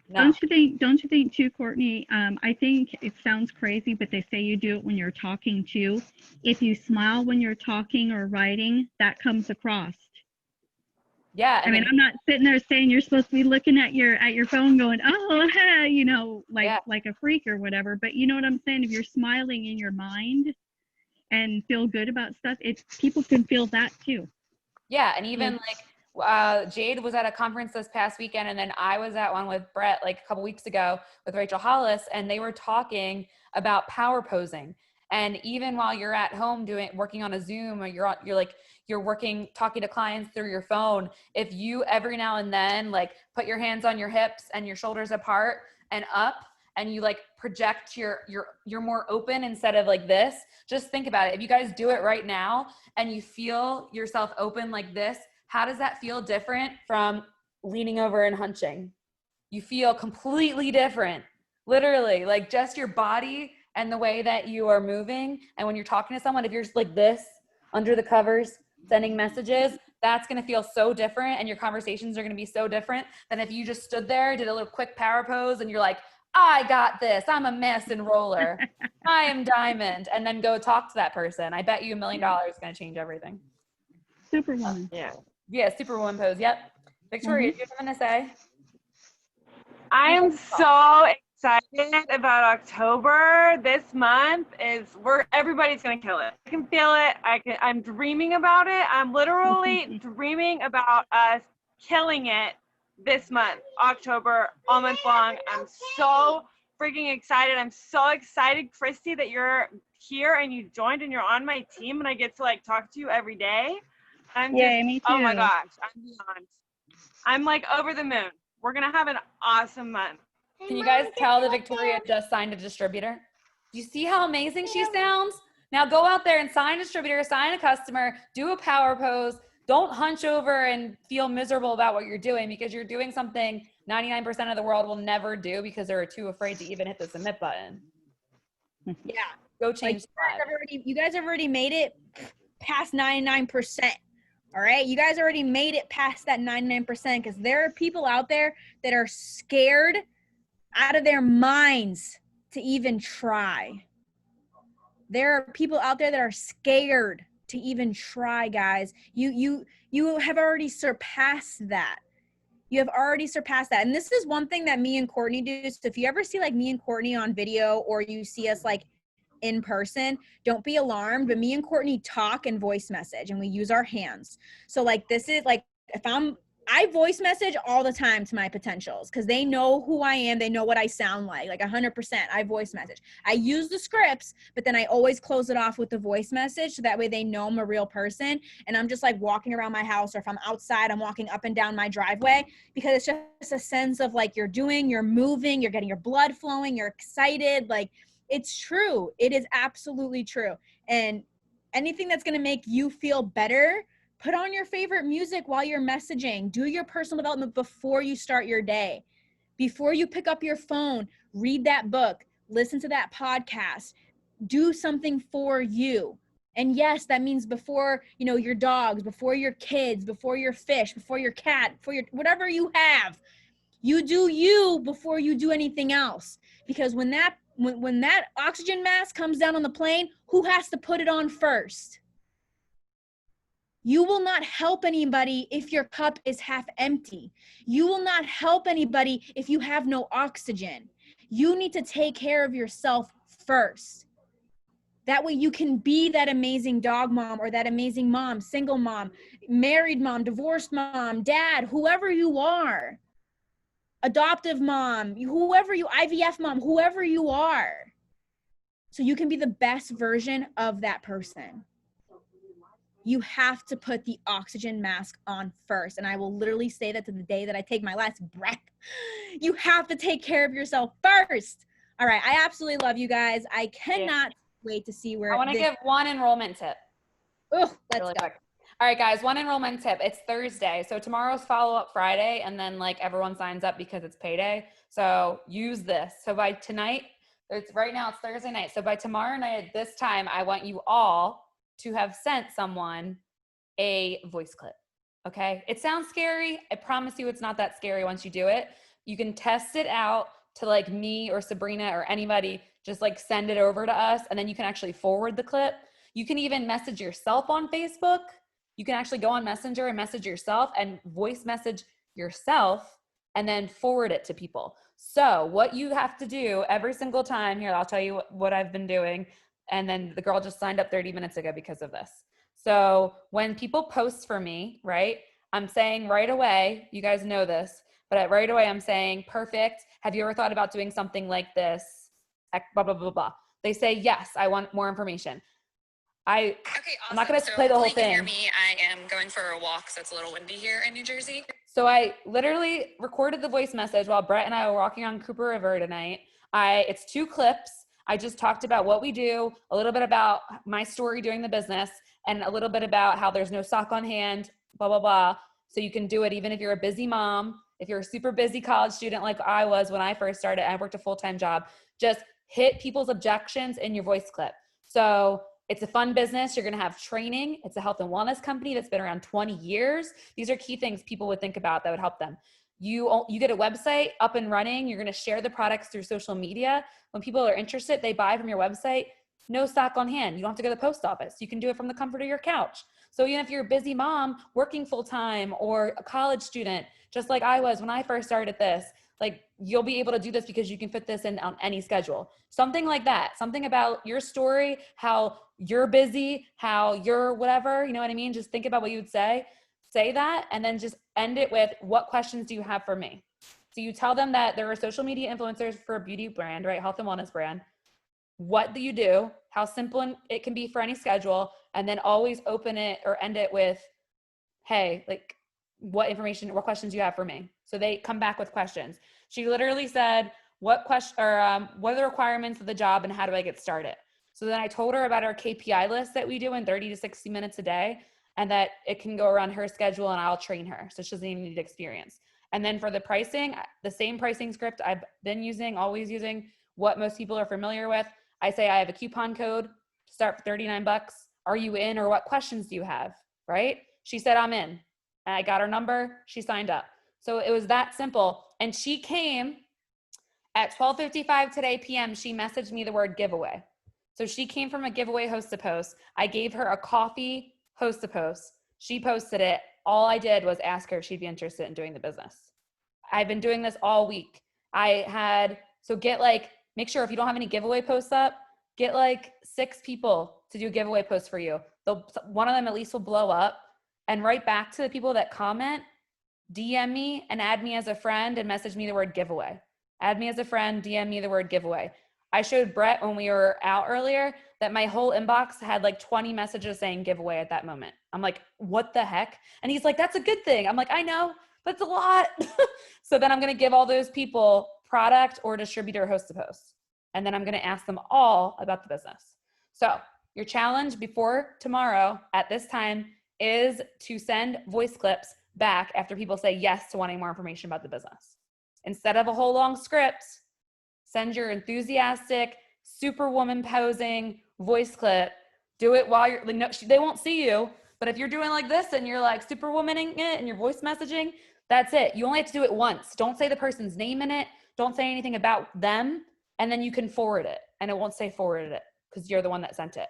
No. Don't you think too, Courtney? I think it sounds crazy, but they say you do it when you're talking too. If you smile when you're talking or writing, that comes across. Yeah. I mean, I'm not sitting there saying you're supposed to be looking at your phone going, oh, hey, you know, like a freak or whatever. But you know what I'm saying? If you're smiling in your mind and feel good about stuff, people can feel that too. Yeah. And even Jade was at a conference this past weekend, and then I was at one with Brett like a couple weeks ago with Rachel Hollis, and they were talking about power posing. And even while you're at home working on a Zoom, or you're working, talking to clients through your phone, if you every now and then like put your hands on your hips and your shoulders apart and up, and you like project you're more open instead of like this, just think about it. If you guys do it right now and you feel yourself open like this, how does that feel different from leaning over and hunching? You feel completely different, literally, like just your body and the way that you are moving. And when you're talking to someone, if you're just like this under the covers, sending messages, that's going to feel so different. And your conversations are going to be so different than if you just stood there, did a little quick power pose, and you're like, I got this. I'm a mess and roller. I am diamond. And then go talk to that person. I bet you $1 million is going to change everything. Superwoman. Yeah, Superwoman pose. Yep. Victoria, do you have something to say? I am so excited about October. This month everybody's gonna kill it. I can feel it. I'm dreaming about it. I'm literally dreaming about us killing it this month, October, all month long. I'm so freaking excited. I'm so excited, Kristy, that you're here and you joined and you're on my team and I get to like talk to you every day. Me too. Oh my gosh, I'm beyond. I'm like over the moon. We're gonna have an awesome month. Can you guys tell that Victoria just signed a distributor? Do you see how amazing she sounds? Now go out there and sign a distributor, sign a customer, do a power pose. Don't hunch over and feel miserable about what you're doing, because you're doing something 99% of the world will never do because they're too afraid to even hit the submit button. Yeah. Go change you guys have already made it past 99%. All right. You guys already made it past that 99% because there are people out there that are scared out of their minds to even try. There are people out there that are scared to even try, guys. You have already surpassed that. You have already surpassed that. And this is one thing that me and Courtney do. So if you ever see like me and Courtney on video, or you see us like in person, don't be alarmed. But me and Courtney talk and voice message, and we use our hands. So like, this is like, I voice message all the time to my potentials, because they know who I am. They know what I sound like 100%. I voice message. I use the scripts, but then I always close it off with the voice message. So that way they know I'm a real person. And I'm just like walking around my house, or if I'm outside, I'm walking up and down my driveway, because it's just a sense of like, you're moving, you're getting your blood flowing, you're excited. Like, it's true. It is absolutely true. And anything that's going to make you feel better, put on your favorite music while you're messaging. Do your personal development before you start your day. Before you pick up your phone, read that book, listen to that podcast, do something for you. And yes, that means before, your dogs, before your kids, before your fish, before your cat, before your whatever you have. You do you before you do anything else. Because when that oxygen mask comes down on the plane, who has to put it on first? You will not help anybody if your cup is half empty. You will not help anybody if you have no oxygen. You need to take care of yourself first. That way you can be that amazing dog mom, or that amazing mom, single mom, married mom, divorced mom, dad, whoever you are, adoptive mom, whoever you, IVF mom, whoever you are. So you can be the best version of that person. You have to put the oxygen mask on first. And I will literally say that to the day that I take my last breath. You have to take care of yourself first. All right. I absolutely love you guys. I cannot wait to see where I want to give one enrollment tip. Oh, let's really go. Quick. All right, guys, one enrollment tip. It's Thursday. So tomorrow's follow-up Friday, and then like everyone signs up because it's payday. So use this. So by tonight, right now it's Thursday night. So by tomorrow night at this time, I want you all to have sent someone a voice clip. Okay. It sounds scary. I promise you it's not that scary once you do it. You can test it out to like me or Sabrina or anybody. Just like send it over to us, and then you can actually forward the clip. You can even message yourself on Facebook. You can actually go on Messenger and message yourself and voice message yourself and then forward it to people. So what you have to do every single time here, I'll tell you what I've been doing. And then the girl just signed up 30 minutes ago because of this. So when people post for me, right, I'm saying right away, you guys know this, but right away I'm saying, perfect. Have you ever thought about doing something like this? Blah, blah, blah, blah. They say, yes, I want more information. Okay, awesome. I'm not going to play the whole thing. Hear me. I am going for a walk, so it's a little windy here in New Jersey. So I literally recorded the voice message while Brett and I were walking on Cooper River tonight. It's 2 clips. I just talked about what we do, a little bit about my story doing the business, and a little bit about how there's no sock on hand, blah, blah, blah. So you can do it even if you're a busy mom, if you're a super busy college student like I was when I first started. I worked a full-time job. Just hit people's objections in your voice clip. So it's a fun business. You're going to have training. It's a health and wellness company that's been around 20 years. These are key things people would think about that would help them. You get a website up and running. You're going to share the products through social media. When people are interested, they buy from your website. No stock on hand. You don't have to go to the post office. You can do it from the comfort of your couch. So even if you're a busy mom working full time, or a college student, just like I was when I first started this, like you'll be able to do this because you can fit this in on any schedule. Something like that. Something about your story, how you're busy, how you're whatever, you know what I mean? Just think about what you would say that, and then just end it with, what questions do you have for me? So you tell them that there are social media influencers for a beauty brand, right? Health and wellness brand. What do you do? How simple it can be for any schedule. And then always open it or end it with, hey, like what questions do you have for me? So they come back with questions. She literally said, what are the requirements of the job and how do I get started? So then I told her about our KPI list that we do in 30 to 60 minutes a day, and that it can go around her schedule and I'll train her. So she doesn't even need experience. And then for the pricing, the same pricing script I've been using, always using, what most people are familiar with. I say I have a coupon code to start for $39. Are you in, or what questions do you have, right? She said, I'm in. And I got her number. She signed up. So it was that simple. And she came at 12:55 today PM. She messaged me the word giveaway. So she came from a giveaway host to post. I gave her a coffee host to post. She posted it. All I did was ask her if she'd be interested in doing the business. I've been doing this all week. Make sure if you don't have any giveaway posts up, get like 6 people to do giveaway posts for you. One of them at least will blow up. And write back to the people that comment, DM me and add me as a friend and message me the word giveaway. Add me as a friend, DM me the word giveaway. I showed Brett when we were out earlier that my whole inbox had like 20 messages saying giveaway at that moment. I'm like, what the heck? And he's like, that's a good thing. I'm like, I know, but it's a lot. So then I'm going to give all those people product or distributor host to post. And then I'm going to ask them all about the business. So your challenge before tomorrow at this time is to send voice clips back after people say yes to wanting more information about the business. Instead of a whole long script, send your enthusiastic, superwoman posing voice clip. Do it while they won't see you, but if you're doing like this and you're like superwomaning it and you're voice messaging, that's it. You only have to do it once. Don't say the person's name in it. Don't say anything about them. And then you can forward it and it won't say forwarded it because you're the one that sent it.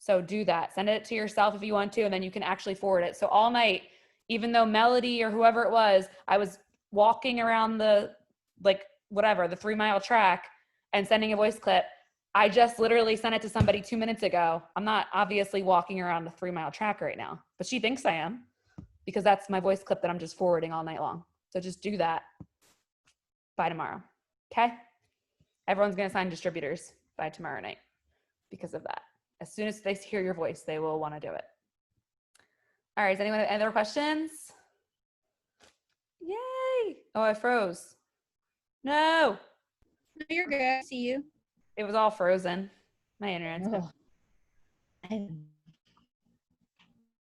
So do that. Send it to yourself if you want to, and then you can actually forward it. So all night, even though Melody or whoever it was, I was walking around the 3-mile track and sending a voice clip. I just literally sent it to somebody 2 minutes ago. I'm not obviously walking around the 3-mile track right now, but she thinks I am because that's my voice clip that I'm just forwarding all night long. So just do that by tomorrow. Okay? Everyone's going to sign distributors by tomorrow night because of that. As soon as they hear your voice, they will want to do it. All right, does anyone have any other questions? Yay! Oh, I froze. No! No, you're good. I see you. It was all frozen. My internet's good. Oh.